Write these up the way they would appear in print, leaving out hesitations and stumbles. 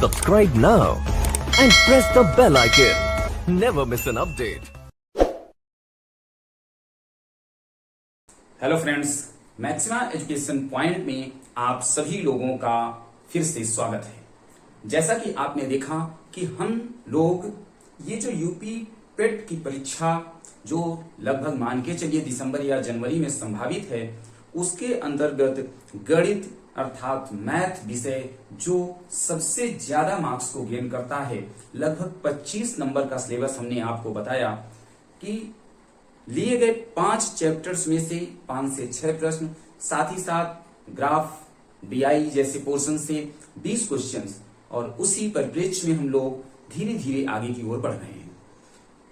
Subscribe now and press the bell icon. Never miss an update. Hello friends, maxima education point में आप सभी लोगों का फिर से स्वागत है। जैसा कि आपने देखा कि हम लोग ये जो यूपी पेट की परीक्षा जो लगभग मान के चलिए दिसंबर या जनवरी में संभावित है, उसके अंतर्गत गणित अर्थात मैथ विषय जो सबसे ज्यादा मार्क्स को गेन करता है, लगभग 25 नंबर का सिलेबस हमने आपको बताया कि लिए गए 5 चैप्टर्स में से 5 से 6 प्रश्न, साथ ही साथ ग्राफ बीआई जैसे पोर्शन से 20 क्वेश्चंस, और उसी परिप्रेक्ष्य में हम लोग धीरे धीरे आगे की ओर बढ़ रहे हैं।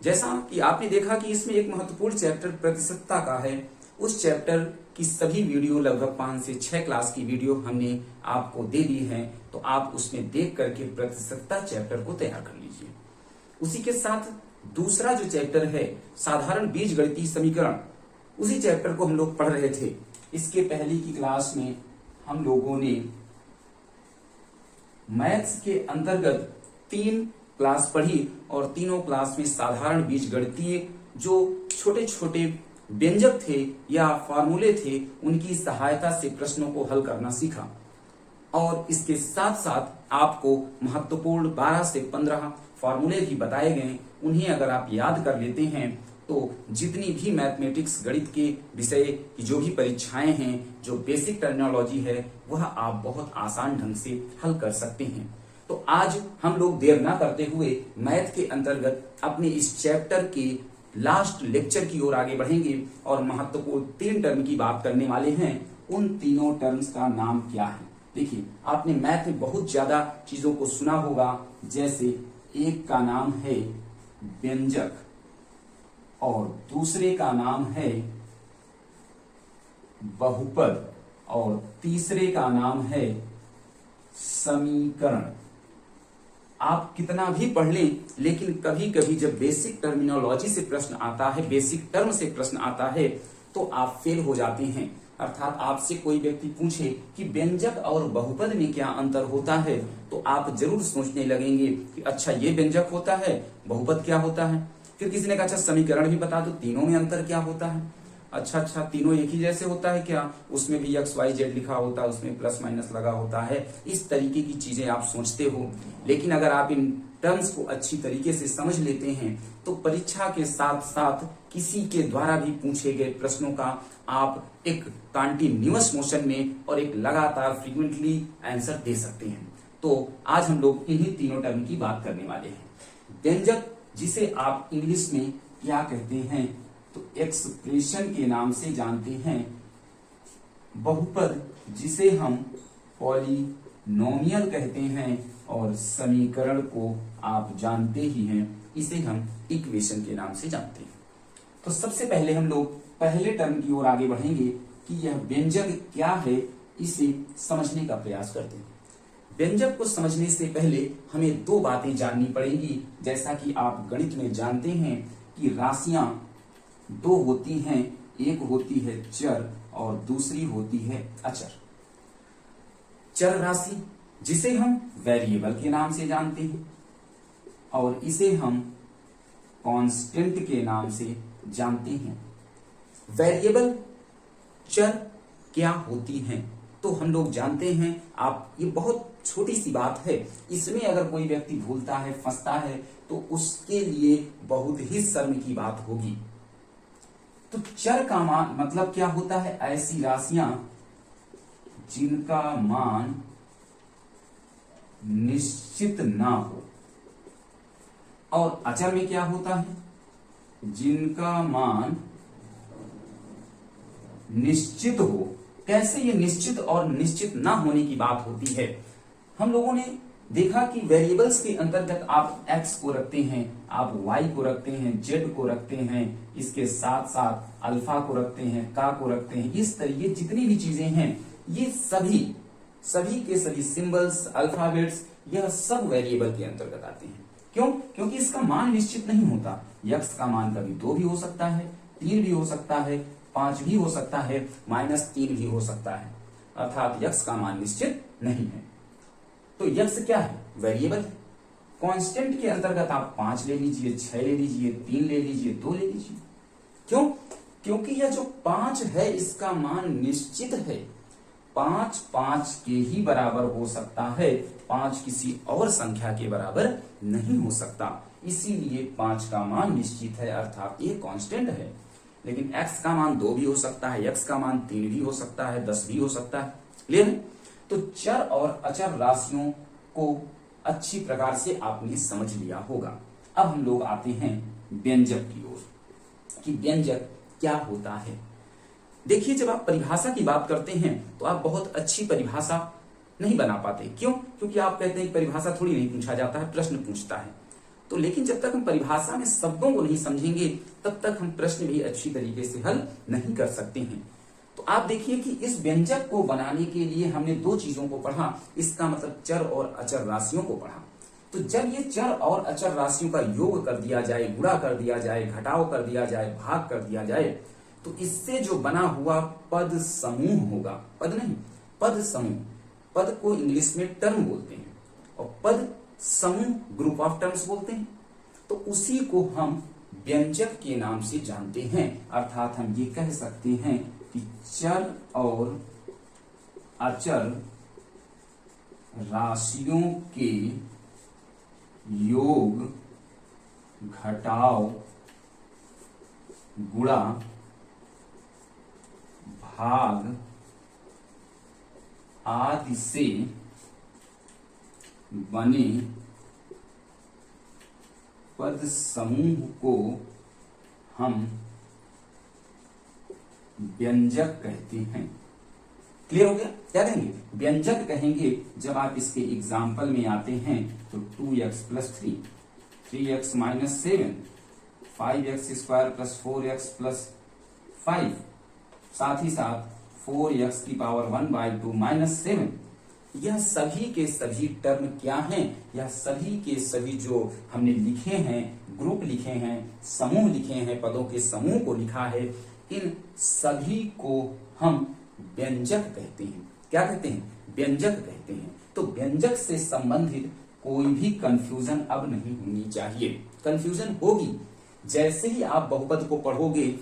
जैसा कि आपने देखा कि इसमें एक महत्वपूर्ण चैप्टर प्रतिशतता का है। उस चैप्टर की सभी वीडियो, लगभग 5 से 6 क्लास की वीडियो हमने आपको दे दी है, तो आप उसमें देख करके प्रतिशतता चैप्टर को तैयार कर लीजिए। उसी के साथ दूसरा जो चैप्टर है साधारण बीजगणितीय समीकरण, उसी चैप्टर को हम लोग पढ़ रहे थे। इसके पहले की क्लास में हम लोगों ने मैथ्स के अंतर्गत 3 क्लास पढ़ी, और तीनों क्लास में साधारण बीजगणितीय जो छोटे छोटे व्यंजक थे या फॉर्मूले थे, उनकी सहायता से प्रश्नों को हल करना सीखा। और इसके साथ साथ आपको महत्वपूर्ण 12 से 15 फॉर्मूले भी बताए गए। उन्हें अगर आप याद कर लेते हैं तो जितनी भी मैथमेटिक्स गणित के विषय की जो भी परीक्षाएं हैं, जो बेसिक टर्मिनोलॉजी है, वह आप बहुत आसान ढंग से हल कर सकते हैं। तो आज हम लोग देर ना करते हुए मैथ के अंतर्गत अपने इस चैप्टर के लास्ट लेक्चर की ओर आगे बढ़ेंगे और महत्वपूर्ण 3 टर्म की बात करने वाले हैं। उन तीनों टर्म्स का नाम क्या है? देखिए, आपने मैथ में बहुत ज्यादा चीजों को सुना होगा, जैसे एक का नाम है व्यंजक और दूसरे का नाम है बहुपद और तीसरे का नाम है समीकरण। आप कितना भी पढ़ लें, लेकिन कभी कभी जब बेसिक टर्मिनोलॉजी से प्रश्न आता है, बेसिक टर्म से प्रश्न आता है, तो आप फेल हो जाते हैं। अर्थात आपसे कोई व्यक्ति पूछे कि व्यंजक और बहुपद में क्या अंतर होता है, तो आप जरूर सोचने लगेंगे कि अच्छा ये व्यंजक होता है, बहुपद क्या होता है। फिर किसी ने कहा अच्छा समीकरण भी बता दो, तीनों में अंतर क्या होता है। अच्छा तीनों एक ही जैसे होता है क्या? उसमें भी एक्स वाई जेड लिखा होता है, उसमें प्लस माइनस लगा होता है। इस तरीके की चीजें आप सोचते हो, लेकिन अगर आप इन टर्म्स को अच्छी तरीके से समझ लेते हैं तो परीक्षा के साथ साथ किसी के द्वारा भी पूछे गए प्रश्नों का आप एक कंटिन्यूअस मोशन में और एक लगातार फ्रीक्वेंटली आंसर दे सकते हैं। तो आज हम लोग इन्हीं तीनों टर्म की बात करने वाले हैं। व्यंजक, जिसे आप इंग्लिश में क्या कहते हैं, तो एक्सप्रेशन के नाम से जानते हैं। बहुपद, जिसे हम पॉलिनोमियल कहते हैं, और समीकरण को आप जानते ही हैं, इसे हम इक्वेशन के नाम से जानते हैं। तो सबसे पहले हम लोग पहले टर्म की ओर आगे बढ़ेंगे कि यह व्यंजक क्या है, इसे समझने का प्रयास करते हैं। व्यंजक को समझने से पहले हमें 2 बातें जाननी पड़ेंगी। जैसा कि आप गणित में जानते हैं कि राशियां 2 होती हैं, एक होती है चर और दूसरी होती है अचर। चर राशि, जिसे हम वेरिएबल के नाम से जानते हैं, और इसे हम कांस्टेंट के नाम से जानते हैं। वेरिएबल, चर क्या होती हैं, तो हम लोग जानते हैं। आप, ये बहुत छोटी सी बात है, इसमें अगर कोई व्यक्ति भूलता है, फंसता है, तो उसके लिए बहुत ही शर्म की बात होगी। तो चर का मान मतलब क्या होता है? ऐसी राशियां जिनका मान निश्चित ना हो। और अचर में क्या होता है? जिनका मान निश्चित हो। कैसे ये निश्चित और निश्चित ना होने की बात होती है? हम लोगों ने देखा कि वेरिएबल्स के अंतर्गत आप x को रखते हैं, आप y को रखते हैं, z को रखते हैं, इसके साथ साथ अल्फा को रखते हैं, का को रखते हैं। इस तरीके जितनी भी चीजें हैं, ये सभी के सभी सिंबल्स, अल्फाबेट्स, यह सब वेरिएबल के अंतर्गत आते हैं। क्यों? क्योंकि इसका मान निश्चित नहीं होता। x का मान कभी 2 भी हो सकता है, 3 भी हो सकता है, 5 भी हो सकता है, -3 भी हो सकता है। अर्थात x का मान निश्चित नहीं है। तो यक्स क्या है? वेरिएबल है। कांस्टेंट के अंतर्गत आप 5 ले लीजिए, 6 ले लीजिए, 3 ले लीजिए, 2 ले लीजिए। क्यों? क्योंकि यह जो 5 है इसका मान निश्चित है। 5 5 के ही बराबर हो सकता है, 5 किसी और संख्या के बराबर नहीं हो सकता। इसीलिए 5 का मान निश्चित है, अर्थात ये कांस्टेंट है। लेकिन x का मान 2 भी हो सकता है, x का मान 3 भी हो सकता है, 10 भी हो सकता है। क्लियर है? तो चर और अचर राशियों को अच्छी प्रकार से आपने समझ लिया होगा। अब हम लोग आते हैं व्यंजक की ओर कि व्यंजक क्या होता है। देखिए, जब आप परिभाषा की बात करते हैं तो आप बहुत अच्छी परिभाषा नहीं बना पाते। क्यों? क्योंकि आप कहते हैं परिभाषा थोड़ी नहीं पूछा जाता है, प्रश्न पूछता है। तो लेकिन जब तक हम परिभाषा में शब्दों को नहीं समझेंगे तब तक हम प्रश्न भी अच्छी तरीके से हल नहीं कर सकते हैं। तो आप देखिए कि इस व्यंजक को बनाने के लिए हमने 2 चीजों को पढ़ा। इसका मतलब चर और अचर राशियों को पढ़ा। तो जब ये चर और अचर राशियों का योग कर दिया जाए, गुणा कर दिया जाए, घटाव कर दिया जाए, भाग कर दिया जाए, तो इससे जो बना हुआ पद समूह होगा, पद नहीं, पद समूह। पद को इंग्लिश में टर्म बोलते हैं और पद समूह ग्रुप ऑफ टर्म्स बोलते हैं। तो उसी को हम व्यंजक के नाम से जानते हैं। अर्थात हम ये कह सकते हैं कि चर और अचर राशियों के योग, घटाव, गुणा, भाग आदि से बने पद समूह को हम व्यंजक कहते हैं। क्लियर हो गया? क्या कहेंगे? व्यंजक कहेंगे जब आप इसके एग्जाम्पल में आते हैं तो 2x + 3, 3x - 7, 5x² + 4x + 5, साथ ही साथ 4x⁻² - 7। यह सभी के सभी टर्म क्या हैं? यह सभी के सभी जो हमने लिखे हैं, ग्रुप लिखे हैं, समूह लिखे हैं, पदों के समूह को लिखा है, इन सभी को हम व्यंजक कहते हैं। क्या कहते हैं? व्यंजक कहते हैं। तो व्यंजक से संबंधित कोई भी कंफ्यूजन अब नहीं होनी चाहिए। कंफ्यूजन होगी, जैसे ही आप बहुपद को पढ़ोगे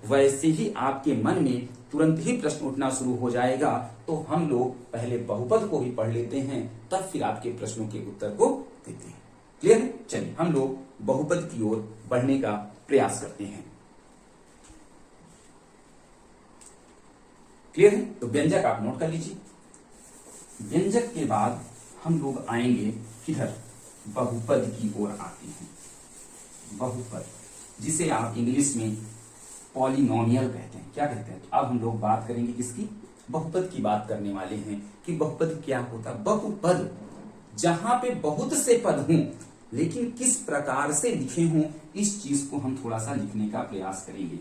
वैसे ही आपके मन में तुरंत ही प्रश्न उठना शुरू हो जाएगा। तो हम लोग पहले बहुपद को ही पढ़ लेते हैं, तब फिर आपके प्रश्नों के उत्तर को देते हैं। क्लियर है? चलिए हम लोग बहुपद की ओर बढ़ने का प्रयास करते हैं। क्लियर है? तो व्यंजक आप नोट कर लीजिए। व्यंजक के बाद हम लोग आएंगे किधर? बहुपद की ओर आते हैं। बहुपद, जिसे आप इंग्लिश में पॉलिनोमियल कहते हैं। क्या कहते हैं? अब हम लोग बात करेंगे किसकी? बहुपद की बात करने वाले हैं कि बहुपद क्या होता। बहुपद जहां पे बहुत से पद हों, लेकिन किस प्रकार से लिखे हों, इस चीज को हम थोड़ा सा लिखने का प्रयास करेंगे।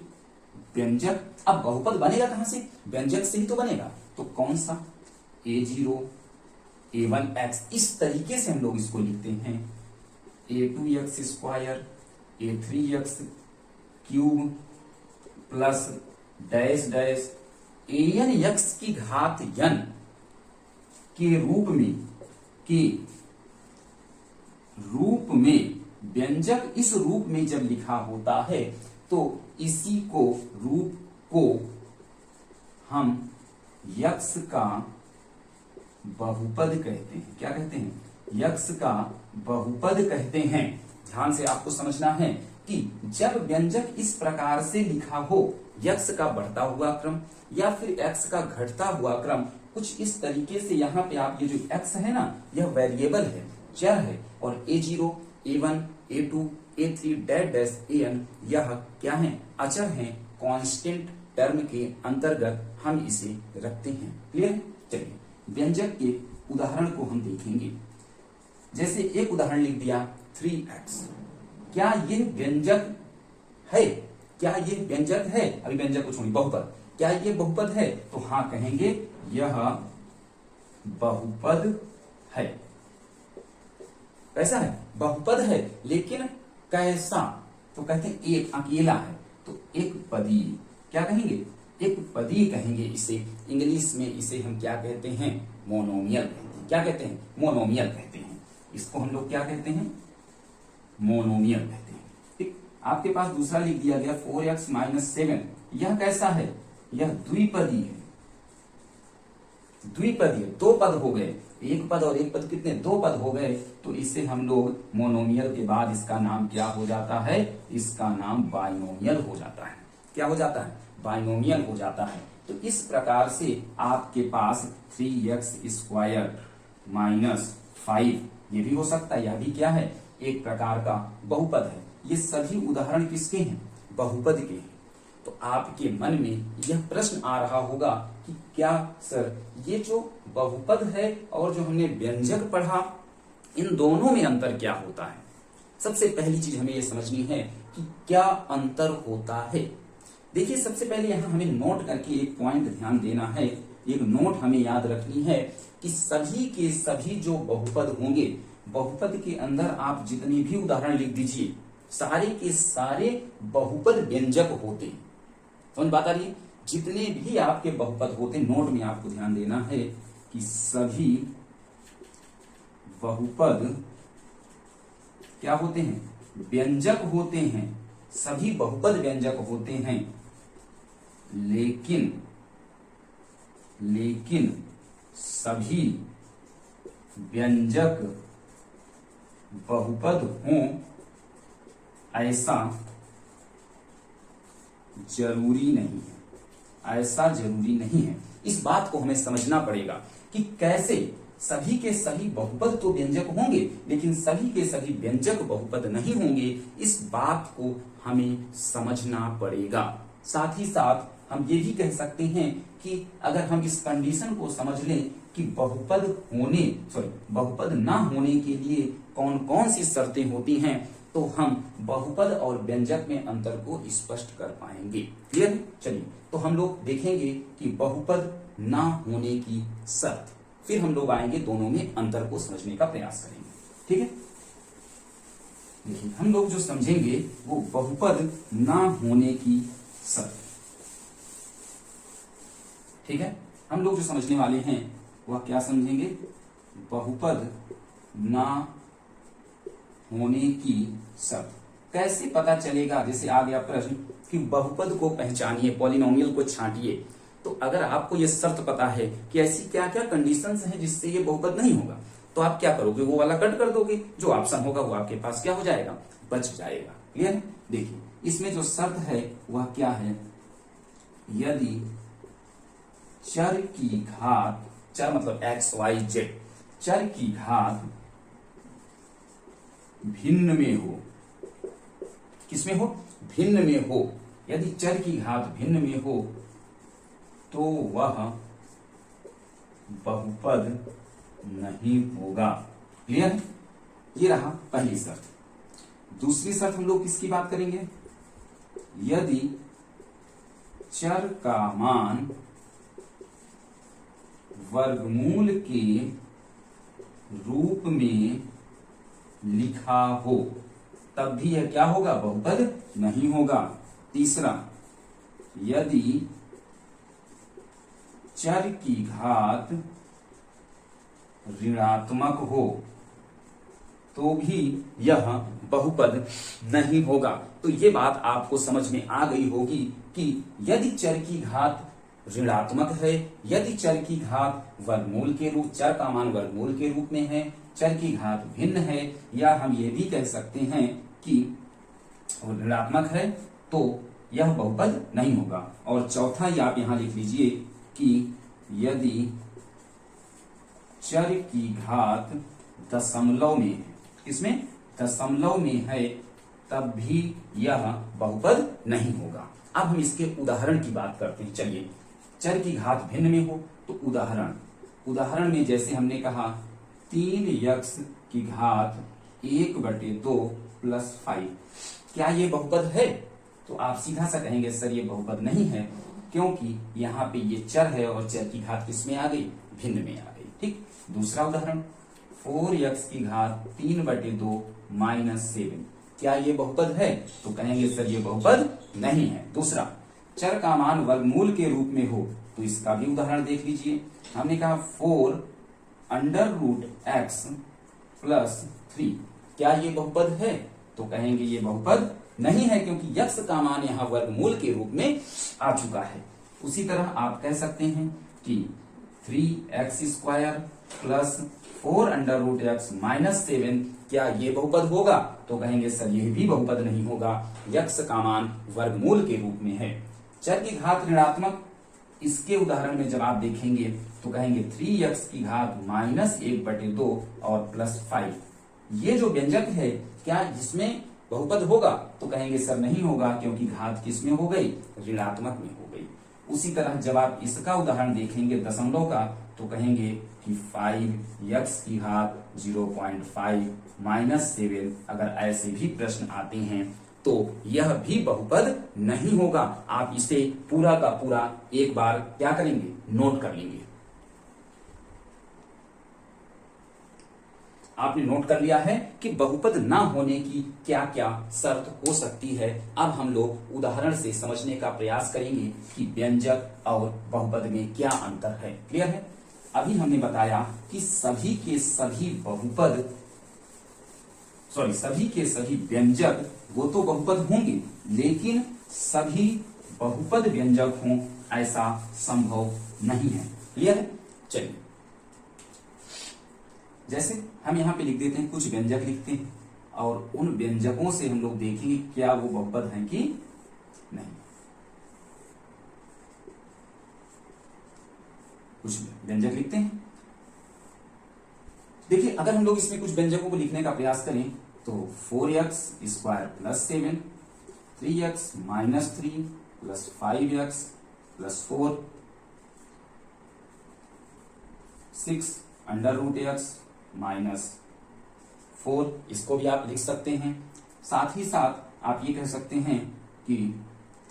व्यंजक, अब बहुपद बनेगा कहां से? व्यंजक से ही तो बनेगा। तो कौन सा? a0, a1x, इस तरीके से हम लोग इसको लिखते हैं। a2x², a3x³ plus dash dash an(x⁻n) के रूप में व्यंजक इस रूप में जब लिखा होता है तो इसी को रूप को हम यक्ष का बहुपद कहते हैं। क्या कहते हैं? यक्ष का बहुपद कहते हैं। ध्यान से आपको समझना है कि जब व्यंजक इस प्रकार से लिखा हो, यक्ष का बढ़ता हुआ क्रम या फिर एक्स का घटता हुआ क्रम, कुछ इस तरीके से यहाँ पे आप ये जो एक्स है ना, यह वेरिएबल है, चर है, और a0, a1, a2, a3 dash dash an यह क्या है? अचर है। कांस्टेंट टर्म के अंतर्गत हम इसे रखते हैं। क्लियर? चलिए व्यंजक के उदाहरण को हम देखेंगे। जैसे एक उदाहरण लिख दिया 3x, क्या ये व्यंजक है? क्या ये व्यंजक है? अभी व्यंजक को छोड़िए, बहुपद, क्या ये बहुपद है? तो हाँ कहेंगे, यह बहुपद है। कैसा है? बहुपद है। लेकिन कैसा? तो कहते हैं एक अकेला है, तो एक पदी। क्या कहेंगे? एक पदी कहेंगे इसे। इंग्लिश में इसे हम क्या कहते हैं? मोनोमियल कहते हैं। क्या कहते हैं? मोनोमियल कहते हैं। इसको हम लोग क्या कहते हैं, मोनोमियल कहते हैं। ठीक, आपके पास दूसरा लिख दिया गया 4x माइनस 7, यह कैसा है, यह द्विपदी है। द्विपदी, दो पद हो गए, एक पद और एक पद कितने, दो पद हो गए, तो इसे हम लोग मोनोमियल के बाद इसका नाम क्या हो जाता है, इसका नाम बाइनोमियल हो जाता है। क्या हो जाता है, बाइनोमियल हो जाता है। तो इस प्रकार से आपके पास 3x स्क्वायर माइनस 5, ये भी हो सकता है, यह भी क्या है, एक प्रकार का बहुपद है। ये सभी उदाहरण किसके हैं, बहुपद के हैं। तो आपके मन में यह प्रश्न आ रहा होगा कि क्या सर ये जो बहुपद है और जो हमने व्यंजक पढ़ा, इन दोनों में अंतर क्या होता है। सबसे पहली चीज हमें यह समझनी है कि क्या अंतर होता है। देखिए, सबसे पहले यहां हमें नोट करके एक पॉइंट ध्यान देना है, एक नोट हमें याद रखनी है कि सभी के सभी जो बहुपद होंगे, बहुपद के अंदर आप जितने भी उदाहरण लिख दीजिए, सारे के सारे बहुपद व्यंजक होते हैं। समझ बात आ रही है, जितने भी आपके बहुपद होते हैं, नोट में आपको ध्यान देना है कि सभी बहुपद क्या होते हैं, व्यंजक होते हैं। सभी बहुपद व्यंजक होते हैं, लेकिन सभी व्यंजक बहुपद हों ऐसा जरूरी नहीं है, ऐसा जरूरी नहीं है। इस बात को हमें समझना पड़ेगा कि कैसे सभी के सभी बहुपद तो व्यंजक होंगे, लेकिन सभी के सभी व्यंजक बहुपद नहीं होंगे। इस बात को हमें समझना पड़ेगा। साथ ही साथ हम ये भी कह सकते हैं कि अगर हम इस कंडीशन को समझ लें कि बहुपद ना होने के लिए कौन कौन सी शर्तें होती हैं, तो हम बहुपद और व्यंजक में अंतर को स्पष्ट कर पाएंगे। क्लियर? चलिए, तो हम लोग देखेंगे कि बहुपद ना होने की शर्त, फिर हम लोग आएंगे दोनों में अंतर को समझने का प्रयास करेंगे। ठीक है, देखिए हम लोग जो समझेंगे वो बहुपद ना होने की शर्त। ठीक है, हम लोग जो समझने वाले हैं वह क्या समझेंगे, बहुपद ना होने की शर्त। कैसे पता चलेगा, जैसे आ गया प्रश्न कि बहुपद को पहचानिए, पॉलिनोमियल को छांटिए। तो अगर आपको यह शर्त पता है कि ऐसी क्या क्या कंडीशंस हैं जिससे ये बहुपद नहीं होगा, तो आप क्या करोगे, वो वाला कट कर दोगे, जो ऑप्शन होगा वो आपके पास क्या हो जाएगा, बच जाएगा। क्लियर है? देखिए, इसमें जो शर्त है वह क्या है, यदि चर की घात, चर मतलब एक्स वाई जेड, चर की घात भिन्न में हो, किसमें हो, भिन्न में हो, यदि चर की घात भिन्न में हो तो वह बहुपद नहीं होगा। क्लियर? ये रहा पहली शर्त। दूसरी शर्त हम लोग किसकी बात करेंगे, यदि चर का मान वर्गमूल के रूप में लिखा हो, तब भी यह क्या होगा, बहुपद नहीं होगा। तीसरा, यदि चर की घात ऋणात्मक हो तो भी यह बहुपद नहीं होगा। तो ये बात आपको समझ में आ गई होगी कि यदि चर की घात ऋणात्मक है, यदि चर की घात वर्गमूल के रूप, चर का मान वर्गमूल के रूप में है, चर की घात भिन्न है, या हम ये भी कह सकते हैं कि ऋणात्मक है, तो यह बहुपद नहीं होगा। और चौथा ये आप यहां लिख लीजिए कि यदि चर की घात दशमलव में है, इसमें दशमलव में है, तब भी यह बहुपद नहीं होगा। अब हम इसके उदाहरण की बात करते हैं। चलिए, चर की घात भिन्न में हो तो उदाहरण में जैसे हमने कहा 3x की घात 1/2 प्लस 5, क्या ये बहुपद है? तो आप सीधा सा कहेंगे सर ये बहुपद नहीं है, क्योंकि यहाँ पे ये चर है और चर की घात किसमें आ गई, भिन्न में आ गई। ठीक, दूसरा उदाहरण 4x की घात 3/2 माइनस 7, क्या ये बहुपद है? तो कहेंगे सर ये बहुपद नहीं है। दूसरा, चर का मान वर्गमूल के रूप में हो, तो इसका भी उदाहरण देख लीजिए। हमने कहा 4 √x प्लस 3, क्या ये बहुपद है? तो कहेंगे ये बहुपद नहीं है, क्योंकि यक्स का मान यहां वर्गमूल के रूप में आ चुका है। उसी तरह आप कह सकते हैं कि 3x² प्लस 4√x माइनस 7, क्या ये बहुपद होगा? तो कहेंगे सर ये भी बहुपद नहीं होगा, यक्स का मान वर्गमूल के रूप में है। चर की घात ऋणात्मक, इसके उदाहरण में जब आप देखेंगे तो कहेंगे 3x की घात माइनस 1/2 और प्लस 5, ये जो व्यंजक है क्या इसमें बहुपद होगा? तो कहेंगे सर नहीं होगा, क्योंकि घात किस में हो गई? ऋणात्मक में हो गई। उसी तरह जब आप इसका उदाहरण देखेंगे दशमलव का, तो कहेंगे कि 5x की घात 0.5 माइनस 7, अगर ऐसे भी प्रश्न आते हैं तो यह भी बहुपद नहीं होगा। आप इसे पूरा का पूरा एक बार क्या करेंगे? नोट कर लेंगे। आपने नोट कर लिया है कि बहुपद ना होने की क्या क्या शर्त हो सकती है। अब हम लोग उदाहरण से समझने का प्रयास करेंगे कि व्यंजक और बहुपद में क्या अंतर है। क्लियर है? अभी हमने बताया कि सभी के सभी व्यंजक वो तो बहुपद होंगे, लेकिन सभी बहुपद व्यंजक हों ऐसा संभव नहीं है। क्लियर है? चलिए, जैसे हम यहां पे लिख देते हैं, कुछ व्यंजक लिखते हैं और उन व्यंजकों से हम लोग देखेंगे क्या वो बहुपद हैं कि नहीं। कुछ व्यंजक लिखते हैं। देखिए, अगर हम लोग इसमें कुछ व्यंजकों को लिखने का प्रयास करें तो 4x² plus 7, 3x minus 3 plus 5x plus 4, 6√x minus 4, इसको भी आप लिख सकते हैं। साथ ही साथ आप ये कह सकते हैं कि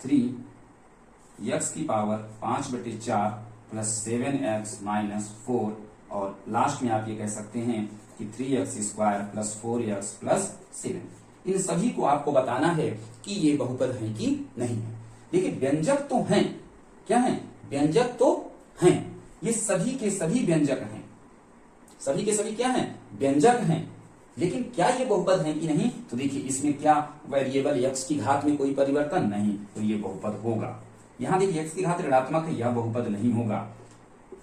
3x की पावर 5/4 प्लस 7x माइनस 4, और लास्ट में आप ये कह सकते हैं कि 3x² प्लस 4x प्लस 7। इन सभी को आपको बताना है कि ये बहुपद हैं कि नहीं है। देखिए, व्यंजक तो हैं। क्या हैं? व्यंजक तो हैं। ये सभी के सभी व्यंजक हैं। सभी के सभी क्या हैं? व्यंजक हैं। लेकिन क्या ये बहुपद हैं कि नहीं? तो देखिए, इसमें क्या वेरिएबल x की घात में कोई परिवर्तन नहीं, तो ये बहुपद होगा। यहां देखिए, x की घात ऋणात्मक है, यह बहुपद नहीं होगा।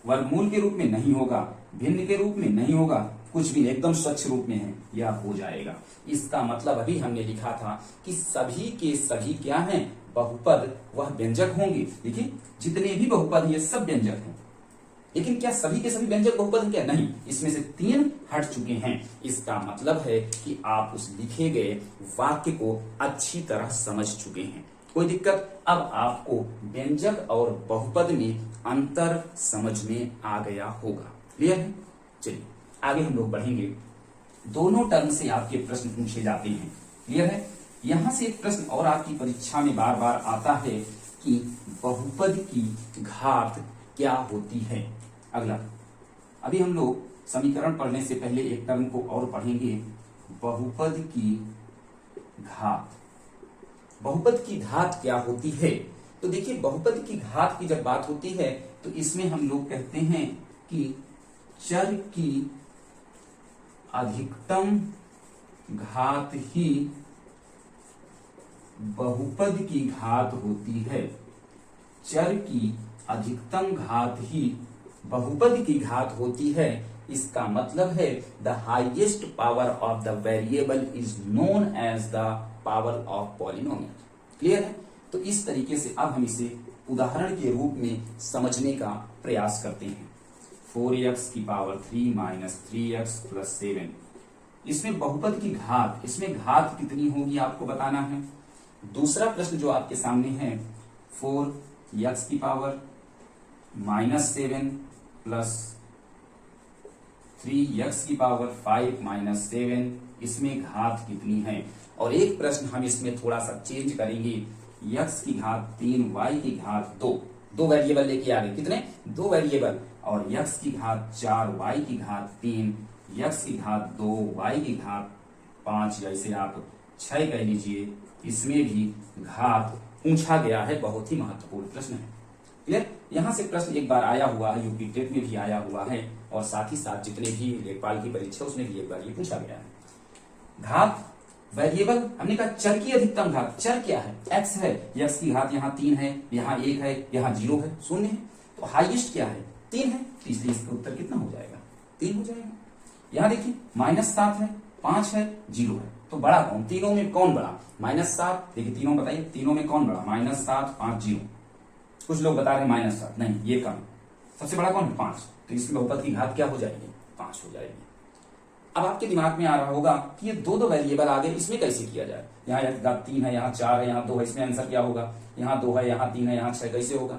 वर्गमूल के रूप में नहीं होगा, भिन्न के रूप में नहीं होगा, कुछ भी एकदम स्वच्छ रूप में है, यह हो जाएगा। इसका मतलब अभी हमने लिखा था कि सभी के सभी क्या हैं? बहुपद, वह व्यंजक होंगे। देखिए, जितने भी बहुपद हैं ये सब व्यंजक हैं। लेकिन क्या सभी के सभी व्यंजक बहुपद हैं क्या? नहीं, इसमें से 3 हट चुके हैं। इसका मतलब है कि आप उस लिखे गए वाक्य को अच्छी तरह समझ चुके हैं। कोई दिक्कत? अब आपको व्यंजक और बहुपद में अंतर समझ में आ गया होगा। क्लियर है? चलिए आगे हम लोग बढ़ेंगे। दोनों टर्म से आपके प्रश्न पूछे जाते हैं। क्लियर है? यहां से एक प्रश्न और आपकी परीक्षा में बार बार आता है कि बहुपद की घात क्या होती है। अगला, अभी हम लोग समीकरण पढ़ने से पहले एक टर्म को और पढ़ेंगे, बहुपद की घात। बहुपद की घात क्या होती है? तो देखिए, बहुपद की घात की जब बात होती है तो इसमें हम लोग कहते हैं कि चर की अधिकतम घात ही बहुपद की घात होती है। चर की अधिकतम घात ही बहुपद की घात होती है। इसका मतलब है the highest power of the variable is known as the power of polynomial. Clear है? तो इस तरीके से अब हम इसे उदाहरण के रूप में समझने का प्रयास करते हैं। 4x की पावर 3 माइनस 3x प्लस 7, इसमें बहुपद की घात, इसमें घात कितनी होगी आपको बताना है। दूसरा प्रश्न जो आपके सामने है, 4x की पावर माइनस 7 प्लस 3x की पावर 5 माइनस 7, इसमें घात कितनी है। और एक प्रश्न हम इसमें थोड़ा सा चेंज करेंगे, x की घात 3 y की घात 2, दो वेरिएबल लेके आ गए। कितने? 2 वेरिएबल। और x की घात 4 y की घात 3, x की घात 2 y की घात 5, या इसे आप 6 कह लीजिए। इसमें भी घात पूछा गया है, बहुत ही महत्वपूर्ण प्रश्न है। क्लियर? यहां से प्रश्न एक बार आया हुआ है, यूपी टेट में भी आया हुआ है। और साथ ही साथ जितने भी लेखपाल की परीक्षा उसमें भी एक बार ये पूछा गया है। घात वेरिएबल, हमने कहा चर की अधिकतम घात। चर क्या है? x है, x की घात यहाँ 3 है, यहाँ 1 है, यहाँ 0 है, 0 है, तो हाईएस्ट क्या है? 3 है, तो इसलिए इसका उत्तर कितना हो जाएगा? 3 हो जाएगा। यहाँ देखिए -7 है, 5 है, 0 है, तो बड़ा कौन? तीनों में कौन बड़ा? -7, देखिए तीनों बताइए, तीनों में कौन बड़ा? -7, 5, 0। कुछ लोग बता रहे हैं -7, नहीं ये कम। सबसे बड़ा कौन है? 5, तो इसकी बहुपद की घात क्या हो जाएगी? 5 हो जाएगी। अब आपके दिमाग में आ रहा होगा कि ये दो वेरिएबल आ गए, इसमें कैसे किया जाए? यहाँ 3 है, यहाँ 4 है, यहाँ 2 है, इसमें आंसर क्या होगा? यहाँ 2 है, यहाँ 3 है, यहाँ 6, कैसे होगा?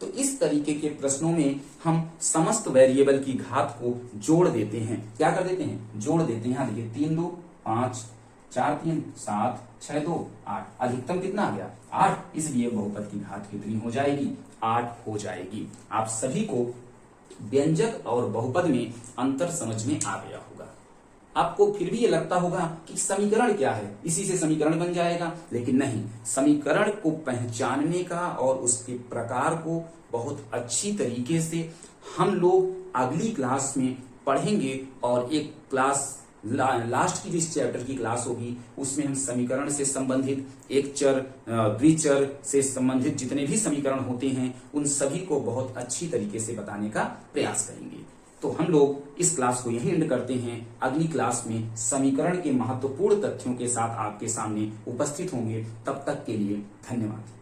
तो इस तरीके के प्रश्नों में हम समस्त वेरिएबल की घात को जोड़ देते हैं। क्या कर देते हैं? जोड़ देते हैं। यहाँ देखिए 3 2 5, 4 3 7, 6 2 8, अधिकतम कितना आ गया? 8, इसलिए बहुपद की घात कितनी हो जाएगी? 8 हो जाएगी। आप सभी को व्यंजक और बहुपद में अंतर समझ में आ गया होगा। आपको फिर भी ये लगता होगा कि समीकरण क्या है, इसी से समीकरण बन जाएगा, लेकिन नहीं। समीकरण को पहचानने का और उसके प्रकार को बहुत अच्छी तरीके से हम लोग अगली क्लास में पढ़ेंगे, और एक क्लास लास्ट की जिस चैप्टर की क्लास होगी उसमें हम समीकरण से संबंधित एक चर द्विचर से संबंधित जितने भी समीकरण होते हैं उन सभी को बहुत अच्छी तरीके से बताने का प्रयास करेंगे। तो हम लोग इस क्लास को यहीं एंड करते हैं। अगली क्लास में समीकरण के महत्वपूर्ण तथ्यों के साथ आपके सामने उपस्थित होंगे। तब तक के लिए धन्यवाद।